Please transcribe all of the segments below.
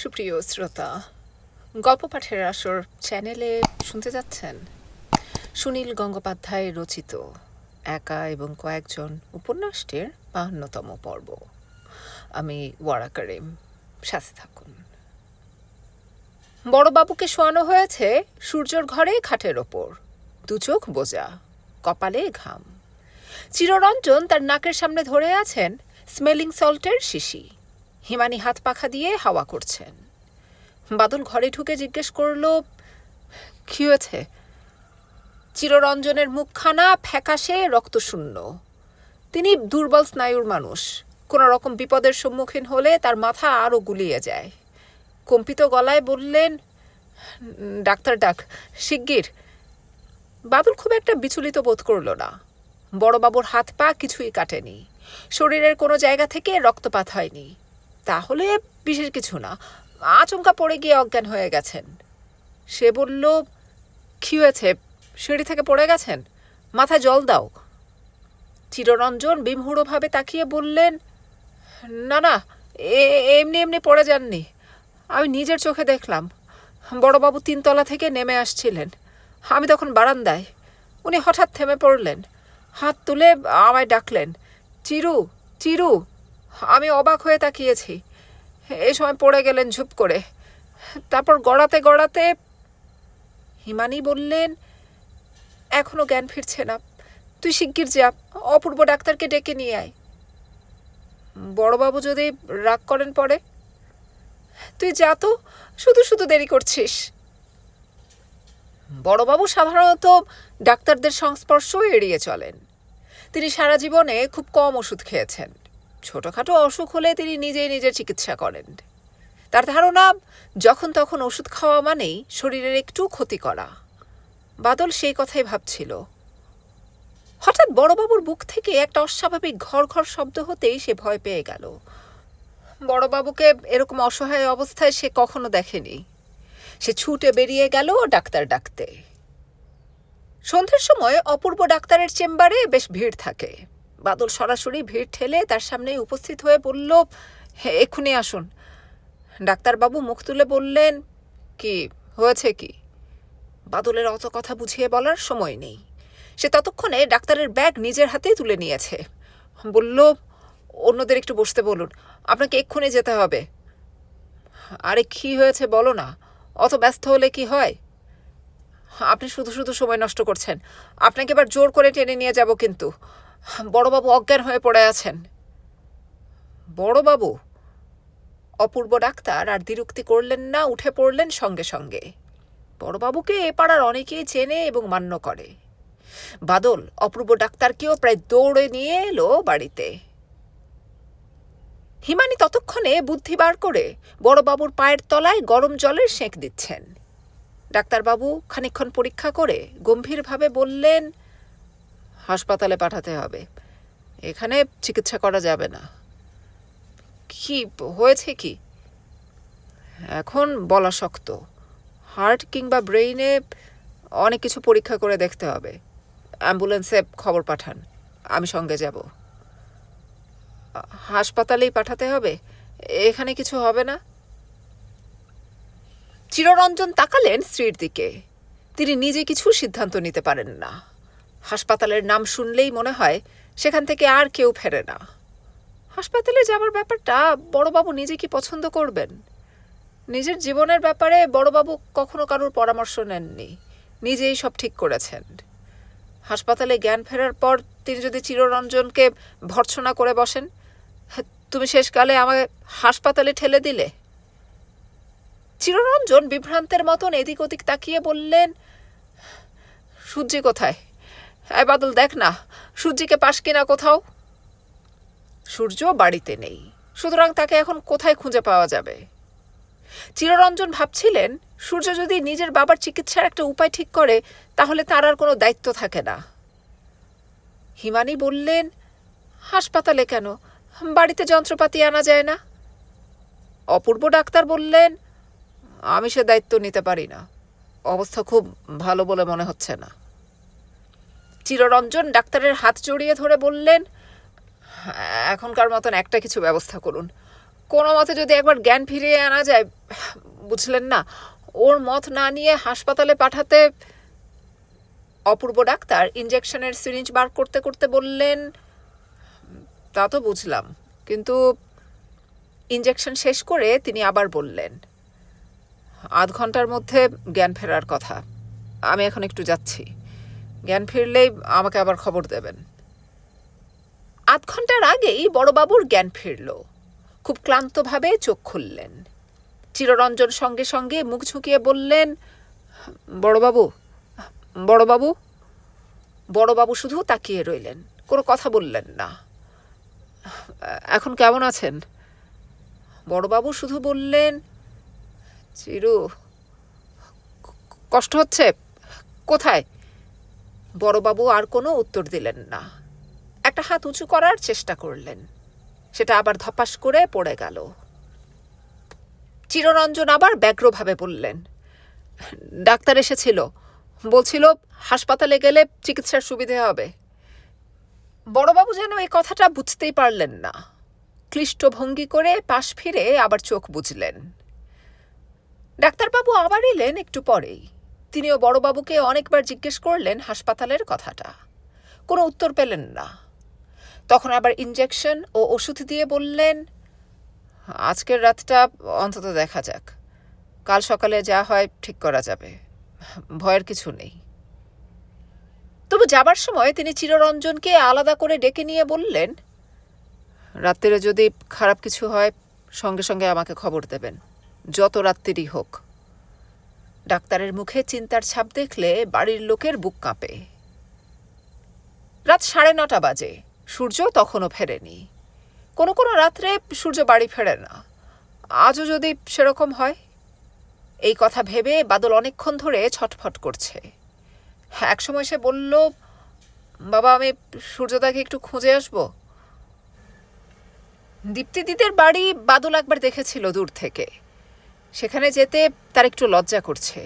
সুপ্রিয় শ্রোতা, গল্প পাঠের আসর চ্যানেলে শুনতে যাচ্ছেন সুনীল গঙ্গোপাধ্যায় রচিত একা এবং কয়েকজন উপন্যাসটির ৫২তম পর্ব। আমি ওয়ারা করিম, সাথে থাকুন। বড়বাবুকে শোয়ানো হয়েছে সূর্যর ঘরে খাটের ওপর, দু চোখ বোজা, কপালে ঘাম। চিররঞ্জন তার নাকের সামনে ধরে আছেন স্মেলিং সল্টের শিশি। হিমানি হাত পাখা দিয়ে হাওয়া করছেন। বাদল ঘরে ঢুকে জিজ্ঞেস করল, কি হয়েছে? চিররঞ্জনের মুখখানা ফ্যাকাশে রক্তশূন্য। তিনি দুর্বল স্নায়ুর মানুষ। কোনো রকম বিপদের সম্মুখীন হলে তার মাথা আরও গুলিয়ে যায়। কম্পিত গলায় বললেন, ডাক্তার ডাক, শিগগির। বাদল খুব একটা বিচলিত বোধ করল না। বড়বাবুর হাত পা কিছুই কাটেনি, শরীরের কোনো জায়গা থেকে রক্তপাত হয়নি। তাহলে বিশেষ কিছু না, আচমকা পড়ে গিয়ে অজ্ঞান হয়ে গেছেন। সে বলল, কি হয়েছে? সিঁড়ি থেকে পড়ে গেছেন? মাথায় জল দাও। চিররঞ্জন বিমূঢ়ভাবে তাকিয়ে বললেন, না না, এমনি এমনি পড়ে যাননি। আমি নিজের চোখে দেখলাম। বড়বাবু ৩ তলা থেকে নেমে আসছিলেন। আমি তখন বারান্দায়। উনি হঠাৎ থেমে পড়লেন, হাত তুলে আমায় ডাকলেন, চিরু, চিরু। আমি অবাক হয়ে তাকিয়েছি। এই সময় পড়ে গেলেন ঝুপ করে। তারপর গড়াতে গড়াতে। হিমানি বললেন, এখনো জ্ঞান ফিরছে না। তুই শিগগির যা, অপূর্ব ডাক্তারকে ডেকে নিয়ে আয়। বড়বাবু যদি রাগ করেন পরে? তুই যা তো, শুধু শুধু দেরি করছিস। বড়বাবু সাধারণত ডাক্তারদের সংস্পর্শ এড়িয়ে চলেন। তিনি সারা জীবনে খুব কম ওষুধ খেয়েছেন। ছোটোখাটো অসুখ হলে তিনি নিজেই নিজের চিকিৎসা করেন। তার ধারণা, যখন তখন ওষুধ খাওয়া মানেই শরীরের একটু ক্ষতি করা। বাদল সেই কথাই ভাবছিল। হঠাৎ বড়বাবুর বুক থেকে একটা অস্বাভাবিক ঘর ঘর শব্দ হতেই সে ভয় পেয়ে গেল। বড়বাবুকে এরকম অসহায় অবস্থায় সে কখনো দেখেনি। সে ছুটে বেরিয়ে গেল ডাক্তার ডাকতে। সন্ধ্যের সময় অপূর্ব ডাক্তারের চেম্বারে বেশ ভিড় থাকে। বাদল সরাসরি ভিড় ঠেলে তার সামনে উপস্থিত হয়ে বলল, এক্ষুনি আসুন। ডাক্তারবাবু মুখ তুলে বললেন, কি হয়েছে কি? বাদলের অত কথা বুঝিয়ে বলার সময় নেই। সে ততক্ষণে ডাক্তারের ব্যাগ নিজের হাতেই তুলে নিয়েছে। বলল, অন্যদের একটু বসতে বলুন, আপনাকে এক্ষুনি যেতে হবে। আরে কি হয়েছে বলো না, অত ব্যস্ত হলে কি হয়? আপনি শুধু শুধু সময় নষ্ট করছেন। আপনাকে এবার জোর করে টেনে নিয়ে যাব, কিন্তু বড়বাবু অজ্ঞান হয়ে পড়ে আছেন। বড়বাবু? অপূর্ব ডাক্তার আর দ্বিরুক্তি করলেন না, উঠে পড়লেন সঙ্গে সঙ্গে। বড়বাবুকে এ পাড়ার অনেকেই চেনে এবং মান্য করে। বাদল অপূর্ব ডাক্তারকেও প্রায় দৌড়ে নিয়ে এলো বাড়িতে। হিমানি ততক্ষণে বুদ্ধি বার করে বড়বাবুর পায়ের তলায় গরম জলের সেঁক দিচ্ছেন। ডাক্তারবাবু খানিকক্ষণ পরীক্ষা করে গম্ভীরভাবে বললেন, হাসপাতালে পাঠাতে হবে, এখানে চিকিৎসা করা যাবে না। কি হয়েছে কি? এখন বলা শক্ত। হার্ট কিংবা ব্রেইনে অনেক কিছু পরীক্ষা করে দেখতে হবে। অ্যাম্বুলেন্সে খবর পাঠান, আমি সঙ্গে যাব। হাসপাতালেই পাঠাতে হবে? এখানে কিছু হবে না? চিররঞ্জন তাকালেন স্ত্রীর দিকে। তিনি নিজে কিছু সিদ্ধান্ত নিতে পারেন না। হাসপাতালের নাম শুনলেই মনে হয় সেখান থেকে আর কেউ ফেরে না। হাসপাতালে যাবার ব্যাপারটা বড়বাবু নিজে কি পছন্দ করবেন? নিজের জীবনের ব্যাপারে বড়বাবু কখনো কারোর পরামর্শ নেননি, নিজেই সব ঠিক করেছেন। হাসপাতালে জ্ঞান ফেরার পর তিনি যদি চিররঞ্জনকে ভর্ৎসনা করে বসেন, তুমি শেষকালে আমাকে হাসপাতালে ঠেলে দিলে। চিররঞ্জন বিভ্রান্তের মতন এদিক ওদিক তাকিয়ে বললেন, সূর্যি কোথায়? বাদল দেখ না, সূর্যিকে পাস কিনা কোথাও। সূর্য বাড়িতে নেই, সুতরাং তাকে এখন কোথায় খুঁজে পাওয়া যাবে? চিররঞ্জন ভাবছিলেন, সূর্য যদি নিজের বাবার চিকিৎসার একটা উপায় ঠিক করে, তাহলে তার আর কোনো দায়িত্ব থাকে না। হিমানি বললেন, হাসপাতালে কেন? বাড়িতে যন্ত্রপাতি আনা যায় না? অপূর্ব ডাক্তার বললেন, আমি সে দায়িত্ব নিতে পারি না, অবস্থা খুব ভালো বলে মনে হচ্ছে না। চিররঞ্জন ডাক্তারের হাত জড়িয়ে ধরে বললেন, এখনকার মতন একটা কিছু ব্যবস্থা করুন। কোনো মতে যদি একবার জ্ঞান ফিরিয়ে আনা যায়, বুঝলেন না, ওর মত না নিয়ে হাসপাতালে পাঠাতে। অপূর্ব ডাক্তার ইঞ্জেকশনের সিরিঞ্জ বার করতে করতে বললেন, তা তো বুঝলাম, কিন্তু ইঞ্জেকশন শেষ করে তিনি আবার বললেন, আধ ঘন্টার মধ্যে জ্ঞান ফেরার কথা। আমি এখন একটু যাচ্ছি, জ্ঞান ফিরলেই আমাকে আবার খবর দেবেন। আধ ঘন্টার আগেই বড়বাবুর জ্ঞান ফিরল। খুব ক্লান্তভাবে চোখ খুললেন। চিররঞ্জন সঙ্গে সঙ্গে মুখ ঝুঁকিয়ে বললেন, বড়বাবু, বড়বাবু। বড়বাবু শুধু তাকিয়ে রইলেন, কোনো কথা বললেন না। এখন কেমন আছেন? বড়বাবু শুধু বললেন, চিরু, কষ্ট হচ্ছে? কোথায়? বড়বাবু আর কোনো উত্তর দিলেন না। একটা হাত উঁচু করার চেষ্টা করলেন, সেটা আবার ধপাস করে পড়ে গেল। চিররঞ্জন আবার ব্যগ্রভাবে বললেন, ডাক্তার এসেছিল, বলছিল হাসপাতালে গেলে চিকিৎসার সুবিধে হবে। বড়বাবু যেন এই কথাটা বুঝতেই পারলেন না। ক্লিষ্ট ভঙ্গি করে পাশ ফিরে আবার চোখ বুঝলেন। ডাক্তারবাবু আবার এলেন একটু পরেই। তিনিও বড়বাবুকে অনেকবার জিজ্ঞেস করলেন হাসপাতালের কথাটা, কোনো উত্তর পেলেন না। তখন আবার ইঞ্জেকশন ও ওষুধ দিয়ে বললেন, আজকের রাতটা অন্তত দেখা যাক, কাল সকালে যা হয় ঠিক করা যাবে, ভয়ের কিছু নেই। তবু যাবার সময় তিনি চিররঞ্জনকে আলাদা করে ডেকে নিয়ে বললেন, রাত্রিরে যদি খারাপ কিছু হয় সঙ্গে সঙ্গে আমাকে খবর দেবেন, যত রাত্রিরই হোক। ডাক্তারের মুখে চিন্তার ছাপ দেখলে বাড়ির লোকের বুক কাঁপে। রাত 9:30 বাজে, সূর্য তখনও ফেরেনি। কোনো কোনো রাত্রে সূর্য বাড়ি ফেরে না। আজও যদি সেরকম হয়। এই কথা ভেবে বাদল অনেকক্ষণ ধরে ছটফট করছে। একসময় সে বলল, বাবা, আমি সূর্যদাকে একটু খুঁজে আসব। দীপ্তিদিদের বাড়ি বাদল একবার দেখেছিল দূর থেকে। সেখানে যেতে তার একটু লজ্জা করছে,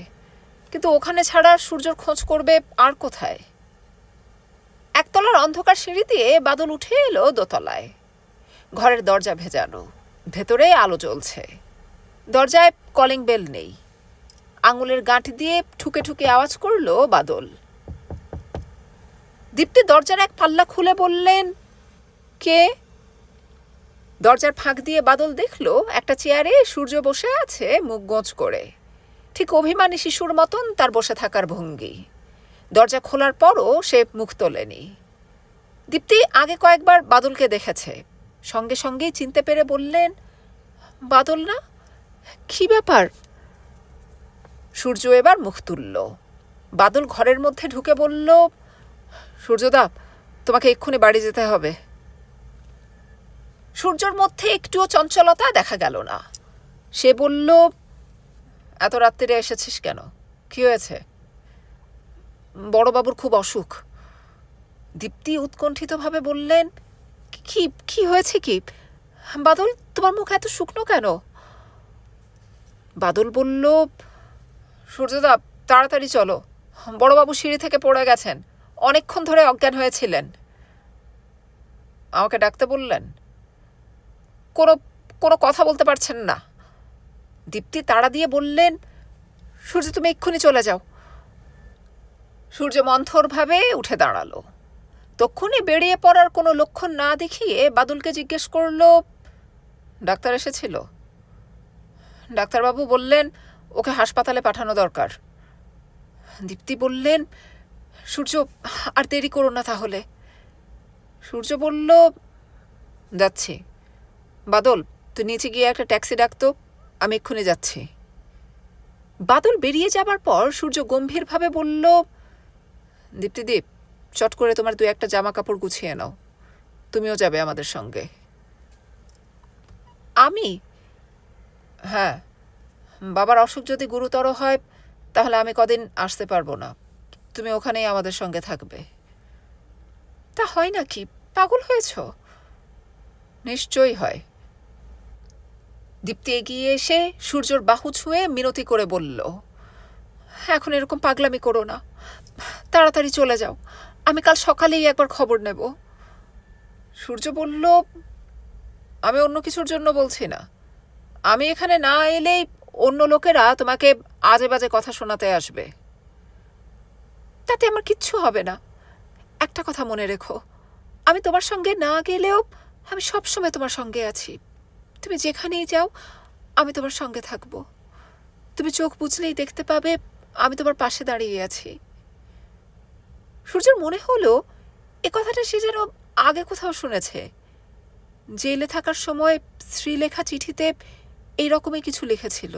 কিন্তু ওখানে ছাড়া সূর্যর খোঁজ করবে আর কোথায়? একতলার অন্ধকার সিঁড়ি দিয়ে বাদল উঠে এলো দোতলায়। ঘরের দরজা ভেজানো, ভেতরে আলো জ্বলছে। দরজায় কলিং বেল নেই। আঙুলের গাঁট দিয়ে ঠুকে ঠুকে আওয়াজ করলো বাদল। দীপ্তি দরজার এক পাল্লা খুলে বললেন, কে? দরজার ফাঁক দিয়ে বাদল দেখল একটা চেয়ারে সূর্য বসে আছে, মুখ গোঁজ করে। ঠিক অভিমানী শিশুর মতন তার বসে থাকার ভঙ্গি। দরজা খোলার পরও সে মুখ তোলেনি। দীপ্তি আগে কয়েকবার বাদলকে দেখেছে। সঙ্গে সঙ্গেই চিনতে পেরে বললেন, বাদল না? কি ব্যাপার? সূর্য এবার মুখ তুলল। বাদল ঘরের মধ্যে ঢুকে বলল, সূর্যদা, তোমাকে এক্ষুনি বাড়ি যেতে হবে। সূর্যর মধ্যে একটুও চঞ্চলতা দেখা গেল না। সে বলল, এত রাত্রিরে এসেছিস কেন? কি হয়েছে? বড়বাবুর খুব অসুখ। দীপ্তি উৎকণ্ঠিতভাবে বললেন, কি কি হয়েছে কি? বাদল, তোমার মুখ এত শুকনো কেন? বাদল বলল, সূর্যদা, তাড়াতাড়ি চলো, বড়বাবু সিঁড়ি থেকে পড়ে গেছেন, অনেকক্ষণ ধরে অজ্ঞান হয়েছিলেন। আমাকে ডাকতে বললেন? কোনো কোনো কথা বলতে পারছেন না। দীপ্তি তাড়া দিয়ে বললেন, সূর্য, তুমি এক্ষুনি চলে যাও। সূর্য মন্থরভাবে উঠে দাঁড়ালো। তক্ষুনি বেরিয়ে পড়ার কোনো লক্ষণ না দেখিয়ে বাদলকে জিজ্ঞেস করল, ডাক্তার এসেছিল? ডাক্তারবাবু বললেন ওকে হাসপাতালে পাঠানো দরকার। দীপ্তি বললেন, সূর্য, আর দেরি করো না তাহলে। সূর্য বলল, যাচ্ছি। বাদল, তুই নিচে গিয়ে একটা ট্যাক্সি ডাকতো, আমি এক্ষুনি যাচ্ছি। বাদল বেরিয়ে যাবার পর সূর্য গম্ভীরভাবে বলল, দীপ্তিদীপ, চট করে তোমার 2-1টা জামা কাপড় গুছিয়ে নাও, তুমিও যাবে আমাদের সঙ্গে। আমি? হ্যাঁ, বাবার অসুখ যদি গুরুতর হয় তাহলে আমি কদিন আসতে পারবো না, তুমি ওখানেই আমাদের সঙ্গে থাকবে। তা হয় নাকি? পাগল হয়েছ? নিশ্চয়ই হয়। দীপ্তি এগিয়ে এসে সূর্যর বাহু ছুঁয়ে মিনতি করে বলল, এখন এরকম পাগলামি করো না, তাড়াতাড়ি চলে যাও, আমি কাল সকালেই একবার খবর নেব। সূর্য বলল, আমি অন্য কিছুর জন্য বলছি না, আমি এখানে না এলেই অন্য লোকেরা তোমাকে আজে বাজে কথা শোনাতে আসবে। তাতে আমার কিচ্ছু হবে না। একটা কথা মনে রেখো, আমি তোমার সঙ্গে না গেলেও আমি সবসময় তোমার সঙ্গে আছি। তুমি যেখানেই যাও আমি তোমার সঙ্গে থাকব। তুমি চোখ বুঝলেই দেখতে পাবে আমি তোমার পাশে দাঁড়িয়ে আছি। সূর্যের মনে হলো এ কথাটা সে যেন আগে কোথাও শুনেছে। জেলে থাকার সময় শ্রীলেখা চিঠিতে এইরকমই কিছু লিখেছিল।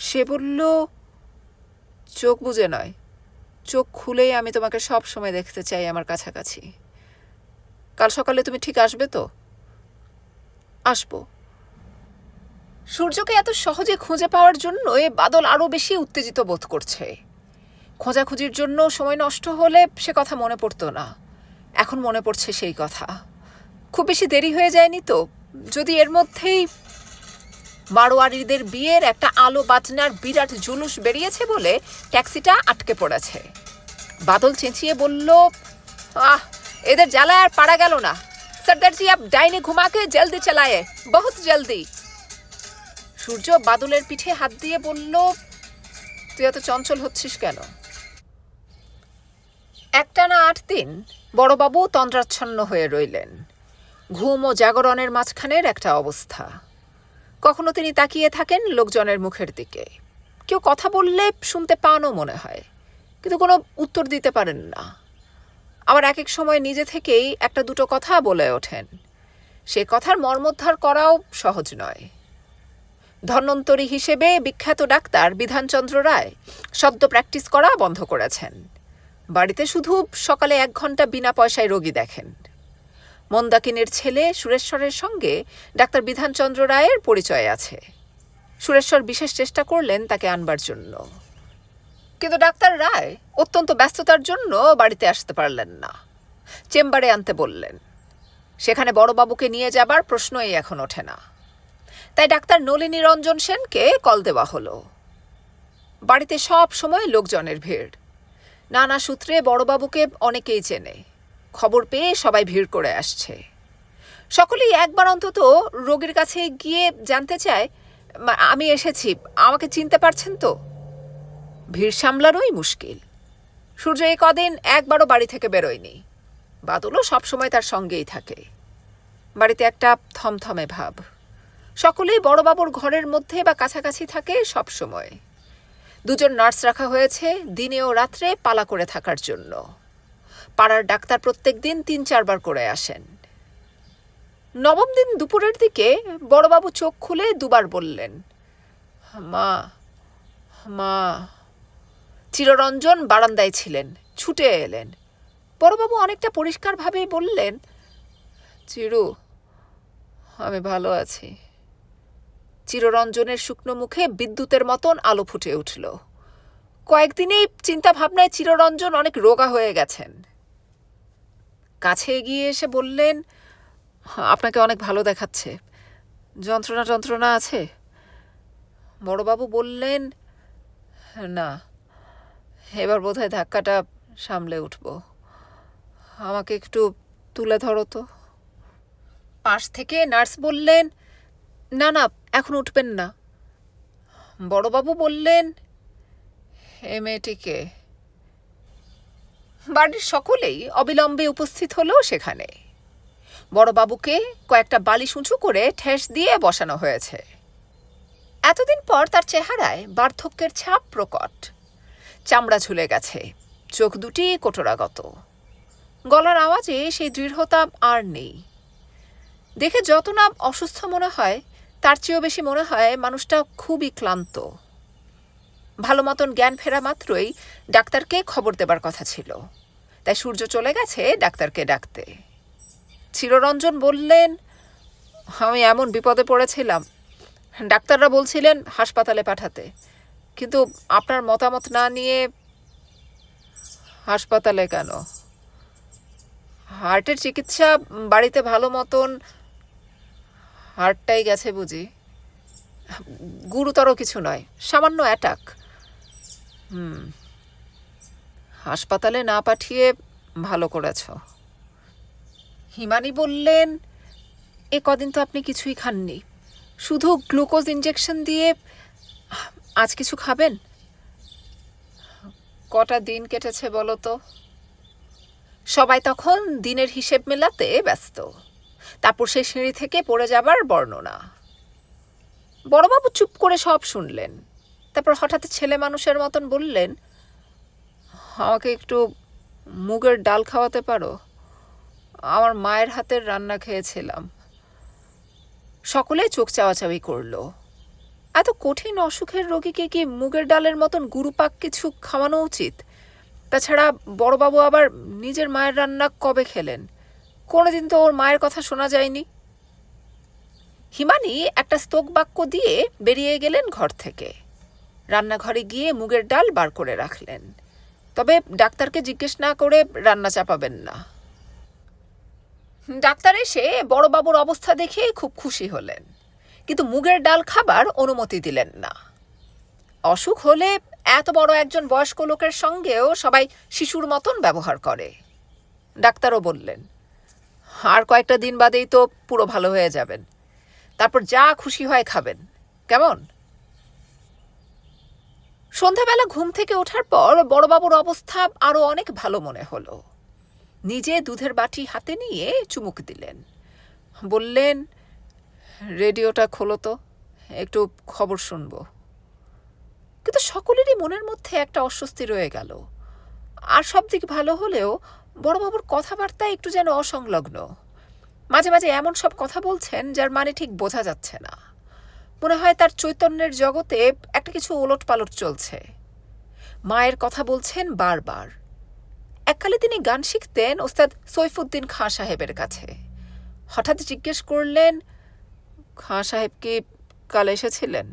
সে বলল, চোখ বুজে নয়, চোখ খুলেই আমি তোমাকে সব সময় দেখতে চাই আমার কাছাকাছি। কাল সকালে তুমি ঠিক আসবে তো? আসবো। সূর্যকে এত সহজে খুঁজে পাওয়ার জন্য বাদল আরও বেশি উত্তেজিত বোধ করছে। খোঁজাখুঁজির জন্য সময় নষ্ট হলে সে কথা মনে পড়তো না, এখন মনে পড়ছে সেই কথা। খুব বেশি দেরি হয়ে যায়নি তো? যদি এর মধ্যেই মারোয়ারিদের বিয়ের একটা আলো বাজনার বিরাট জুলুস বেরিয়েছে বলে ট্যাক্সিটা আটকে পড়েছে। বাদল চেঁচিয়ে বলল, আহ, এদের জ্বালায় আর পারা গেল না। সর্দারজি আপ ডাইনে ঘুমাকে জলদি চালায়ে, বহুত জলদি। সূর্য বাদলের পিঠে হাত দিয়ে বলল, তুই এত চঞ্চল হচ্ছিস কেন? একটানা 8 দিন বড়বাবু তন্দ্রাচ্ছন্ন হয়ে রইলেন। ঘুম ও জাগরণের মাঝখানের একটা অবস্থা। কখনো তিনি তাকিয়ে থাকেন লোকজনের মুখের দিকে। কেউ কথা বললে শুনতে পানও মনে হয়, কিন্তু কোনো উত্তর দিতে পারেন না। আবার এক এক সময় নিজে থেকেই একটা দুটো কথা বলে ওঠেন। সে কথার মর্মোদ্ধার করাও সহজ নয়। ধন্বন্তরী হিসেবে বিখ্যাত ডাক্তার বিধানচন্দ্র রায় সদ্য প্র্যাকটিস করা বন্ধ করেছেন। বাড়িতে শুধু সকালে 1 ঘন্টা বিনা পয়সায় রোগী দেখেন। মন্দাকিনীর ছেলে সুরেশ্বরের সঙ্গে ডাক্তার বিধানচন্দ্র রায়ের পরিচয় আছে। সুরেশ্বর বিশেষ চেষ্টা করলেন তাকে আনবার জন্য, কিন্তু ডাক্তার রায় অত্যন্ত ব্যস্ততার জন্য বাড়িতে আসতে পারলেন না। চেম্বারে আনতে বললেন। সেখানে বড়বাবুকে নিয়ে যাবার প্রশ্নই এখন ওঠে না। তাই ডাক্তার নলিনী রঞ্জন সেনকে কল দেওয়া হলো। বাড়িতে সব সময় লোকজনের ভিড়। নানা সূত্রে বড়বাবুকে অনেকেই চেনে। খবর পেয়ে সবাই ভিড় করে আসছে। সকলেই একবার অন্তত রোগীর কাছে গিয়ে জানতে চায়, আমি এসেছি, আমাকে চিনতে পারছেন তো? ভিড় সামলানোই মুশকিল। সূর্য এই কদিন একবারও বাড়ি থেকে বেরোয়নি। বাদলও সবসময় তার সঙ্গেই থাকে। বাড়িতে একটা থমথমে ভাব। সকলেই বড়বাবুর ঘরের মধ্যে বা কাছাকাছি থাকে সব সময়। 2 জন নার্স রাখা হয়েছে দিনে ও রাত্রে পালা করে থাকার জন্য। পাড়ার ডাক্তার প্রত্যেক দিন 3-4 বার করে আসেন। 9ম দিন দুপুরের দিকে বড়বাবু চোখ খুলে 2 বার বললেন, মা মা। চিররঞ্জন বারান্দায় ছিলেন, ছুটে এলেন। বড়বাবু অনেকটা পরিষ্কারভাবেই বললেন, চিরু, আমি ভালো আছি। চিররঞ্জনের শুকনো মুখে বিদ্যুতের মতন আলো ফুটে উঠল। কয়েকদিনেই চিন্তা ভাবনায় চিররঞ্জন অনেক রোগা হয়ে গেছেন। কাছে এগিয়ে এসে বললেন, আপনাকে অনেক ভালো দেখাচ্ছে। যন্ত্রণা যন্ত্রণা আছে? বড়বাবু বললেন, না, এবার বোধহয় ধাক্কাটা সামলে উঠব। আমাকে একটু তুলে ধরো তো। পাশ থেকে নার্স বললেন, না না, এখন উঠবেন না। বড়বাবু বললেন, এ মেয়েটিকে। বাড়ির সকলেই অবিলম্বে উপস্থিত হলো সেখানে। বড়বাবুকে কয়েকটা বালিশ উঁচু করে ঠেস দিয়ে বসানো হয়েছে। এতদিন পর তার চেহারায় বার্ধক্যের ছাপ প্রকট। চামড়া ঝুলে গেছে, চোখ দুটি কোটরাগত। গলার আওয়াজে সেই দৃঢ়তা আর নেই। দেখে যত না অসুস্থ মনে হয়, তার চেয়েও বেশি মনে হয় মানুষটা খুবই ক্লান্ত। ভালো মতন জ্ঞান ফেরা মাত্রই ডাক্তারকে খবর দেবার কথা ছিল, তাই সূর্য চলে গেছে ডাক্তারকে ডাকতে। চিররঞ্জন বললেন, আমি এমন বিপদে পড়েছিলাম, ডাক্তাররা বলছিলেন হাসপাতালে পাঠাতে, কিন্তু আপনার মতামত না নিয়ে। হাসপাতালে কেন? হার্টের চিকিৎসা বাড়িতে ভালো মতন। হার্টটাই গেছে বুঝি? গুরুতর কিছু নয়, সামান্য অ্যাটাক। হাসপাতালে না পাঠিয়ে ভালো করেছ। হিমানি বললেন, এ কদিন তো আপনি কিছুই খাননি, শুধু গ্লুকোজ ইঞ্জেকশন দিয়ে। আজ কিছু খাবেন? কটা দিন কেটেছে বলো তো? সবাই তখন দিনের হিসেব মেলাতে ব্যস্ত। তারপর সেই সিঁড়ি থেকে পড়ে যাবার বর্ণনা। বড়বাবু চুপ করে সব শুনলেন। তারপর হঠাৎ ছেলে মানুষের মতন বললেন, আমাকে একটু মুগের ডাল খাওয়াতে পারো? আমার মায়ের হাতের রান্না খেয়েছিলাম। সকলে চোখ চাওয়াচাওয়ি করল। এত কঠিন অসুখের রোগীকে কি মুগের ডালের মতন গুরুপাক কিছু খাওয়ানো উচিত? তাছাড়া বড়বাবু আবার নিজের মায়ের রান্না কবে খেলেন? কোনোদিন তো ওর মায়ের কথা শোনা যায়নি। হিমানি একটা স্তোক বাক্য দিয়ে বেরিয়ে গেলেন ঘর থেকে। রান্নাঘরে গিয়ে মুগের ডাল বার করে রাখলেন। তবে ডাক্তারকে জিজ্ঞেস না করে রান্না চাপাবেন না। ডাক্তার এসে বড়বাবুর অবস্থা দেখে খুব খুশি হলেন, কিন্তু মুগের ডাল খাবার অনুমতি দিলেন না। অসুখ হলে এত বড় একজন বয়স্ক লোকের সঙ্গেও সবাই শিশুর মতন ব্যবহার করে। ডাক্তারও বললেন, আর কয়েকটা দিন বাদেই তো পুরো ভালো হয়ে যাবেন, তারপর যা খুশি হয় খাবেন, কেমন? সন্ধ্যাবেলা ঘুম থেকে ওঠার পর বড়বাবুর অবস্থা আরো অনেক ভালো মনে হলো। নিজে দুধের বাটি হাতে নিয়ে চুমুক দিলেন। বললেন, রেডিওটা খোলো তো, একটু খবর শুনবো। কিন্তু সকলেরই মনের মধ্যে একটা অস্বস্তি রয়ে গেল। আর সব দিক ভালো হলেও বড়বাবুর কথাবার্তা একটু যেন অসংলগ্ন। মাঝে মাঝে এমন সব কথা বলছেন যার মানে ঠিক বোঝা যাচ্ছে না। মনে হয় তার চৈতন্যের জগতে একটা কিছু ওলটপালট চলছে। মায়ের কথা বলছেন বারবার। এককালে তিনি গান শিখতেন ওস্তাদ সৈফুদ্দিন খাঁ সাহেবের কাছে। হঠাৎ জিজ্ঞেস করলেন, খাঁ সাহেব কি কাল এসেছিলেন?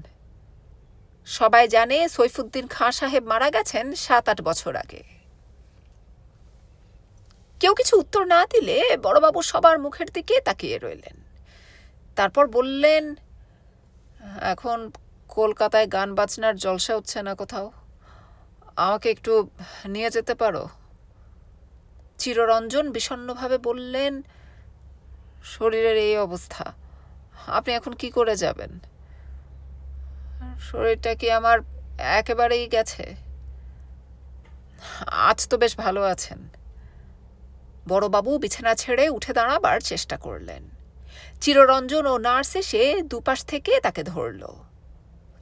সবাই জানে সৈফুদ্দিন খাঁ সাহেব মারা গেছেন 7-8 বছর আগে। কেউ কিছু উত্তর না দিলে বড়বাবু সবার মুখের দিকে তাকিয়ে রইলেন। তারপর বললেন, এখন কলকাতায় গান বাজনার জলসা হচ্ছে না কোথাও? আমাকে একটু নিয়ে যেতে পারো? চিররঞ্জন বিষণ্ণভাবে বললেন, শরীরের এই অবস্থা, আপনি এখন কি করে যাবেন? শরীরটা কি আমার একেবারেই গেছে? আজ তো বেশ ভালো আছেন। বড়বাবু বিছানা ছেড়ে উঠে দাঁড়াবার চেষ্টা করলেন। চিররঞ্জন ও নার্স এসে দুপাশ থেকে তাকে ধরল।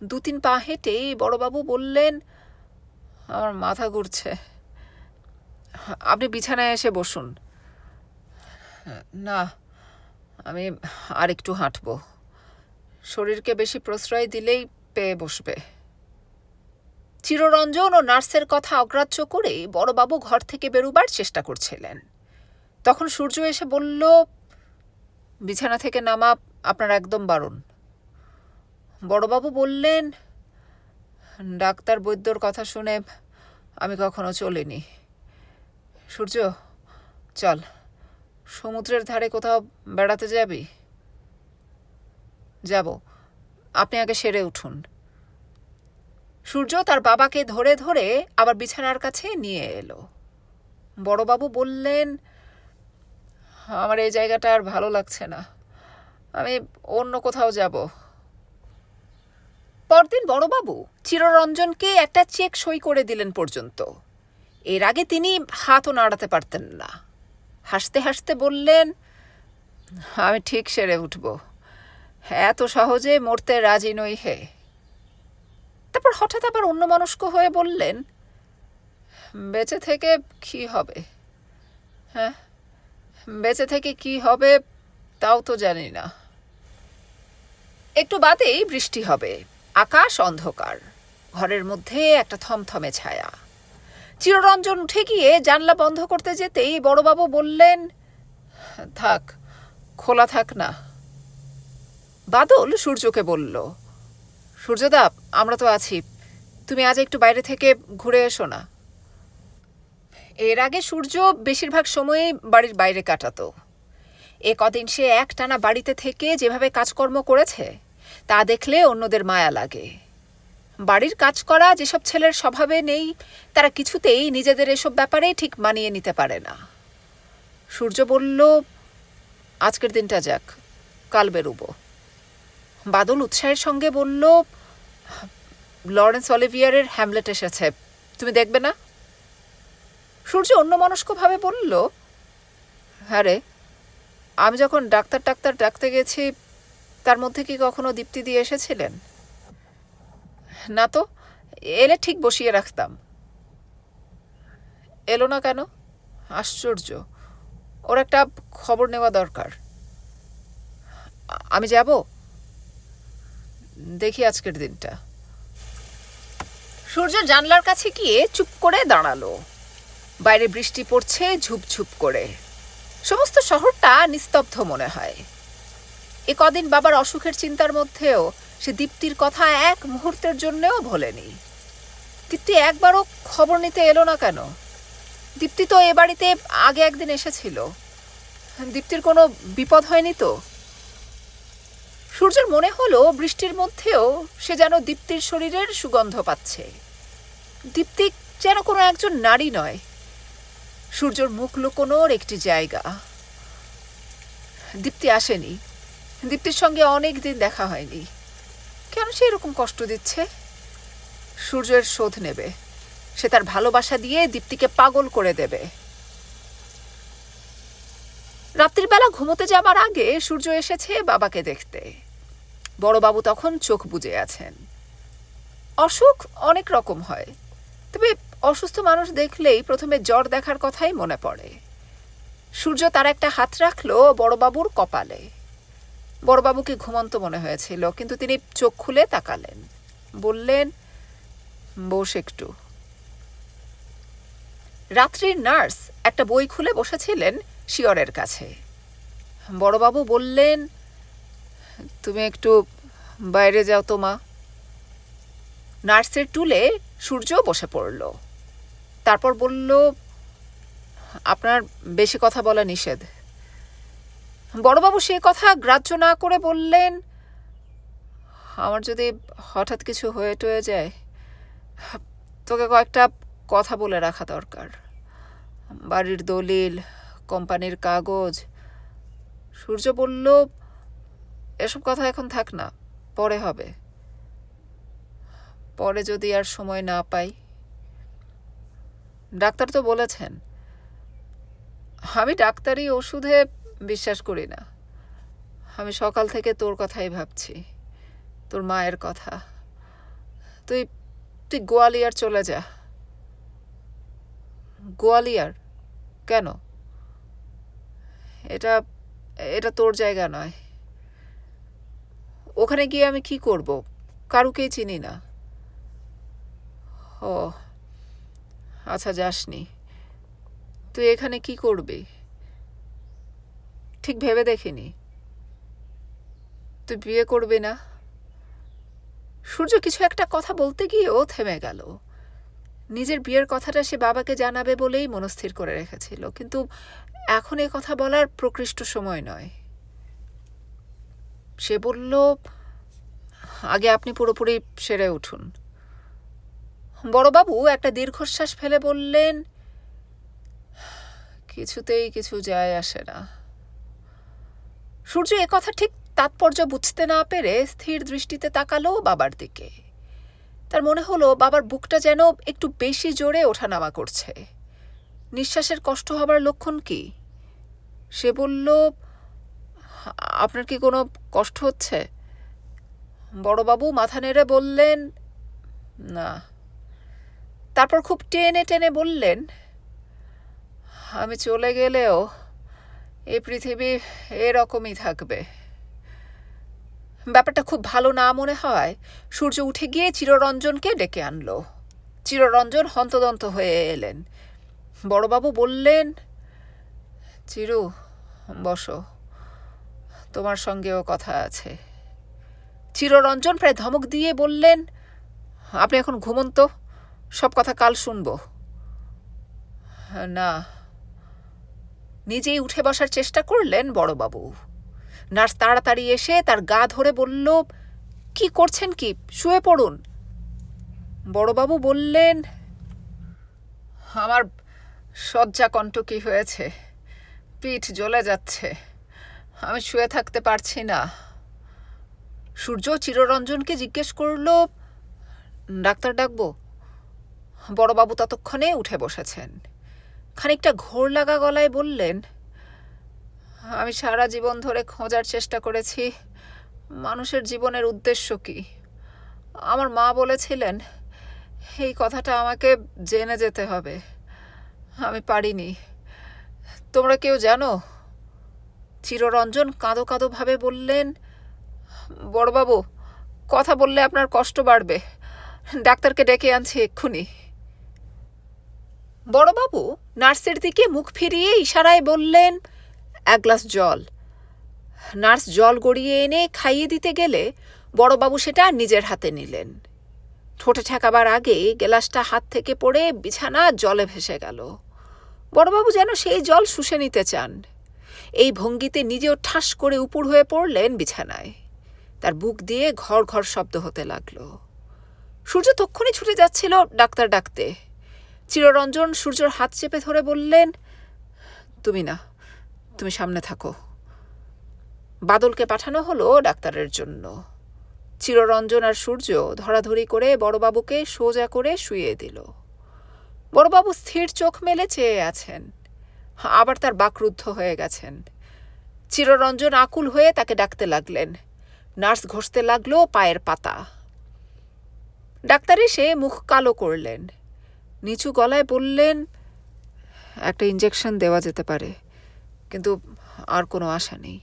2-3 পা হেঁটেই বড়বাবু বললেন, আমার মাথা ঘুরছে, আপনি বিছানায় এসে বসুন। না, আমি আর একটু হাঁটব। শরীরকে বেশি প্রশ্রয় দিলেই পেয়ে বসবে। চিররঞ্জন ও নার্সের কথা অগ্রাহ্য করে বড়বাবু ঘর থেকে বেরোবার চেষ্টা করছিলেন। তখন সূর্য এসে বলল, বিছানা থেকে নামা আপনার একদম বারণ। বড়বাবু বললেন, ডাক্তার বৈদ্যর কথা শুনে আমি কখনো চলিনি। সূর্য, চল, সমুদ্রের ধারে কোথাও বেড়াতে যাবি? যাব, আপনি আগে সেরে উঠুন। সূর্য তার বাবাকে ধরে ধরে আবার বিছানার কাছে নিয়ে এলো। বড়বাবু বললেন, আমার এই জায়গাটা আর ভালো লাগছে না, আমি অন্য কোথাও যাব। পরদিন বড়বাবু চিররঞ্জনকে একটা চেক সই করে দিলেন পর্যন্ত। এর আগে তিনি হাতও নাড়াতে পারতেন না। হাসতে হাসতে বললেন, আমি ঠিক সেরে উঠব, এত সহজে মরতে রাজি নই হে। তারপর হঠাৎ আবার অন্যমনস্ক হয়ে বললেন, বেঁচে থেকে কি হবে? হ্যাঁ, বেঁচে থেকে কি হবে তাও তো জানি না। একটু বাদেই বৃষ্টি হবে। আকাশ অন্ধকার, ঘরের মধ্যে একটা থমথমে ছায়া। চিররঞ্জন উঠে গিয়ে জানলা বন্ধ করতে যেতেই বড়বাবু বললেন, থাক, খোলা থাক না। বাদল সূর্যকে বলল, সূর্যদা, আমরা তো আছি, তুমি আজ একটু বাইরে থেকে ঘুরে এসো না। এর আগে সূর্য বেশিরভাগ সময়ই বাড়ির বাইরে কাটাতো। এ কদিন সে একটানা বাড়িতে থেকে যেভাবে কাজকর্ম করেছে তা দেখলে অন্যদের মায়া লাগে। বাড়ির কাজ করা যেসব ছেলের স্বভাবে নেই, তারা কিছুতেই নিজেদের এসব ব্যাপারে ঠিক মানিয়ে নিতে পারে না। সূর্য বলল, আজকের দিনটা যাক, কাল বেরোবো। বাদল উৎসাহের সঙ্গে বলল, লরেন্স অলিভিয়ারের হ্যামলেট এসেছে, তুমি দেখবে না? সূর্য অন্যমনস্কভাবে বলল, হ্যাঁ রে, আমি যখন ডাক্তার ডাকতে গেছি তার মধ্যে কি কখনো দীপ্তি দিয়ে এসেছিলেন? না তো, এলে ঠিক বসিয়ে রাখতাম। এলো না কেন? আশ্চর্য, ওর একটা খবর নেওয়া দরকার। আমি যাব, দেখি আজকের দিনটা। সূর্য জানলার কাছে গিয়ে চুপ করে দাঁড়ালো। বাইরে বৃষ্টি পড়ছে ঝুপঝুপ করে। সমস্ত শহরটা নিস্তব্ধ মনে হয়। এ কদিন বাবার অসুখের চিন্তার মধ্যেও সে দীপ্তির কথা এক মুহূর্তের জন্যও ভোলেনি। দীপ্তি একবারও খবর নিতে এলো না কেন? দীপ্তি তো এ বাড়িতে আগে একদিন এসেছিল। দীপ্তির কোনো বিপদ হয়নি তো? সূর্যের মনে হলো বৃষ্টির মধ্যেও সে যেন দীপ্তির শরীরের সুগন্ধ পাচ্ছে। দীপ্তি যেন কোনো একজন নারী নয়, সূর্যর মুখ লুকোনোর একটি জায়গা। দীপ্তি আসেনি, দীপ্তির সঙ্গে অনেক দিন দেখা হয়নি। কেন সে এরকম কষ্ট দিচ্ছে? সূর্যের শোধ নেবে। সে তার ভালোবাসা দিয়ে দীপ্তিকে পাগল করে দেবে। রাত্রিবেলা ঘুমোতে যাবার আগে সূর্য এসেছে বাবাকে দেখতে। বড়বাবু তখন চোখ বুজে আছেন। অসুখ অনেক রকম হয়, তবে অসুস্থ মানুষ দেখলেই প্রথমে জ্বর দেখার কথাই মনে পড়ে। সূর্য তার একটা হাত রাখলো বড়বাবুর কপালে। বড়বাবুকে ঘুমন্ত মনে হয়েছিল, কিন্তু তিনি চোখ খুলে তাকালেন, বললেন, বস একটু। রাত্রির নার্স একটা বই খুলে বসেছিলেন শিয়রের কাছে। বড়বাবু বললেন, তুমি একটু বাইরে যাও তো মা। নার্সের টুলে সূর্য বসে পড়ল। তারপর বলল, আপনার বেশি কথা বলা নিষেধ। বড়বাবু সে কথা গ্রাহ্য না করে বললেন, আমার যদি হঠাৎ কিছু হয়ে টয়ে যায়, তোকে কয়েকটা কথা বলে রাখা দরকার। বাড়ির দলিল, কোম্পানির কাগজ। সূর্য বলল, এসব কথা এখন থাক না, পরে হবে। পরে যদি আর সময় না পাই। ডাক্তার তো বলেছেন। আমি ডাক্তারি ওষুধে বিশ্বাস করি না। আমি সকাল থেকে তোর কথাই ভাবছি, তোর মায়ের কথা। তুই তুই গোয়ালিয়র চলে যা। গোয়ালিয়র কেন? এটা এটা তোর জায়গা নয়। ওখানে গিয়ে আমি কি করব? কারুকেই চিনি না। ও আচ্ছা, যাসনি। তুই এখানে কি করবি? ঠিক ভেবে দেখিনি। তুই বিয়ে করবি না? সূর্য কিছু একটা কথা বলতে গিয়েও থেমে গেল। নিজের বিয়ের কথাটা সে বাবাকে জানাবে বলেই মনস্থির করে রেখেছিল, কিন্তু এখন এ কথা বলার প্রকৃষ্ট সময় নয়। সে বলল, আগে আপনি পুরোপুরি সেরে উঠুন। বড়বাবু একটা দীর্ঘশ্বাস ফেলে বললেন, কিছুতেই কিছু যায় আসে না। সূর্য একথা ঠিক তাৎপর্য বুঝতে না পেরে স্থির দৃষ্টিতে তাকালো বাবার দিকে। তার মনে হলো বাবার বুকটা যেন একটু বেশি জোরে ওঠানামা করছে। নিঃশ্বাসের কষ্ট হবার লক্ষণ কি? সে বলল, আপনার কি কোনো কষ্ট হচ্ছে? বড়বাবু মাথা নেড়ে বললেন, না। তারপর খুব টেনে টেনে বললেন, আমি চলে গেলেও এই পৃথিবী এরকমই থাকবে। ব্যাপারটা খুব ভালো না মনে হয় সূর্য উঠে গিয়ে চিররঞ্জনকে ডেকে আনলো। চিররঞ্জন হন্তদন্ত হয়ে এলেন। বড়বাবু বললেন, চিরু, বসো, তোমার সঙ্গেও কথা আছে। চিররঞ্জন প্রায় ধমক দিয়ে বললেন, আপনি এখন ঘুমন তো, সব কথা কাল শুনব। না। নিজেই উঠে বসার চেষ্টা করলেন বড়বাবু। নার্স তাড়াতাড়ি এসে তার গা ধরে বলল, কি করছেন কি? শুয়ে পড়ুন। বড়বাবু বললেন, আমার শয্যা কণ্টকী হয়েছে, পিঠ জ্বলে যাচ্ছে, আমি শুয়ে থাকতে পারছি না। সূর্য চিররঞ্জনকে জিজ্ঞেস করল, ডাক্তার ডাকবো? বড়বাবু ততক্ষণে উঠে বসেছেন। খানিকটা ঘোর লাগা গলায় বললেন, আমি সারা জীবন ধরে খোঁজার চেষ্টা করেছি মানুষের জীবনের উদ্দেশ্য কি। আমার মা বলেছিলেন এই কথাটা আমাকে জেনে যেতে হবে। আমি পারিনি। তোমরা কেউ জানো? চিররঞ্জন কাঁদো কাঁদো ভাবে বললেন, বড়বাবু, কথা বললে আপনার কষ্ট বাড়বে। ডাক্তারকে ডেকে আনছি এক্ষুনি। বড়বাবু নার্সের দিকে মুখ ফিরিয়ে ইশারায় বললেন, এক গ্লাস জল। নার্স জল গড়িয়ে এনে খাইয়ে দিতে গেলে বড়বাবু সেটা নিজের হাতে নিলেন। ঠোঁটে ঠেকাবার আগে গ্লাসটা হাত থেকে পড়ে বিছানা জলে ভেসে গেল। বড়বাবু যেন সেই জল শুষে নিতে চান। এই ভঙ্গিতে নিজেও ঠাস করে উপুড় হয়ে পড়লেন বিছানায়। তার বুক দিয়ে ঘর ঘর শব্দ হতে লাগল। সূর্য তক্ষুনি ছুটে যাচ্ছিল ডাক্তার ডাকতে। চিররঞ্জন সূর্যর হাত চেপে ধরে বললেন, তুমি না, তুমি সামনে থাকো। বাদলকে পাঠানো হলো ডাক্তারের জন্য। চিররঞ্জন আর সূর্য ধরাধরি করে বড়বাবুকে সোজা করে শুইয়ে দিল। বড়বাবু স্থির চোখ মেলে চেয়ে আছেন। আবার তার বাকরুদ্ধ হয়ে গেছেন। চিররঞ্জন আকুল হয়ে তাকে ডাকতে লাগলেন। নার্স ঘষতে লাগলো পায়ের পাতা। ডাক্তার এসে মুখ কালো করলেন। নিচু গলায় বললেন, একটা ইঞ্জেকশন দেওয়া যেতে পারে, কিন্তু আর কোনো আশা নেই।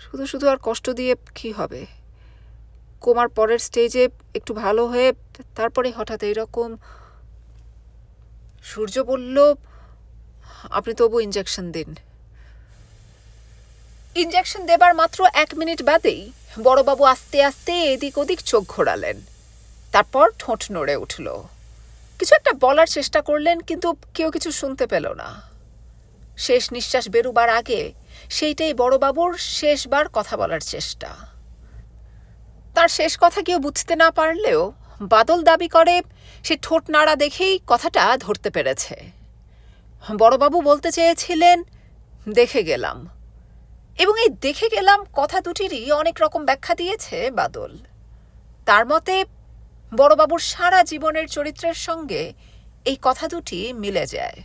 শুধু শুধু আর কষ্ট দিয়ে কি হবে? কোমার পরের স্টেজে একটু ভালো হয়ে তারপরে হঠাৎ এইরকম। সূর্য বলল, আপনি তবু ইঞ্জেকশন দিন। ইঞ্জেকশন দেবার মাত্র 1 মিনিট বাদেই বড়বাবু আস্তে আস্তে এদিক ওদিক চোখ ঘোরালেন। তারপর ঠোঁট নড়ে উঠল। কিছু একটা বলার চেষ্টা করলেন, কিন্তু কেউ কিছু শুনতে পেল না। শেষ নিঃশ্বাস বেরুবার আগে সেইটাই বড়বাবুর শেষবার কথা বলার চেষ্টা। তার শেষ কথা কেউ বুঝতে না পারলেও বাদল দাবি করে সে ঠোঁট নাড়া দেখেই কথাটা ধরতে পেরেছে। বড়বাবু বলতে চেয়েছিলেন, দেখে গেলাম। এবং এই দেখে গেলাম কথা দুটিরই অনেক রকম ব্যাখ্যা দিয়েছে বাদল। তার মতে বড়বাবুর সারা জীবনের চরিত্রের সঙ্গে এই কথা দুটি মিলে যায়।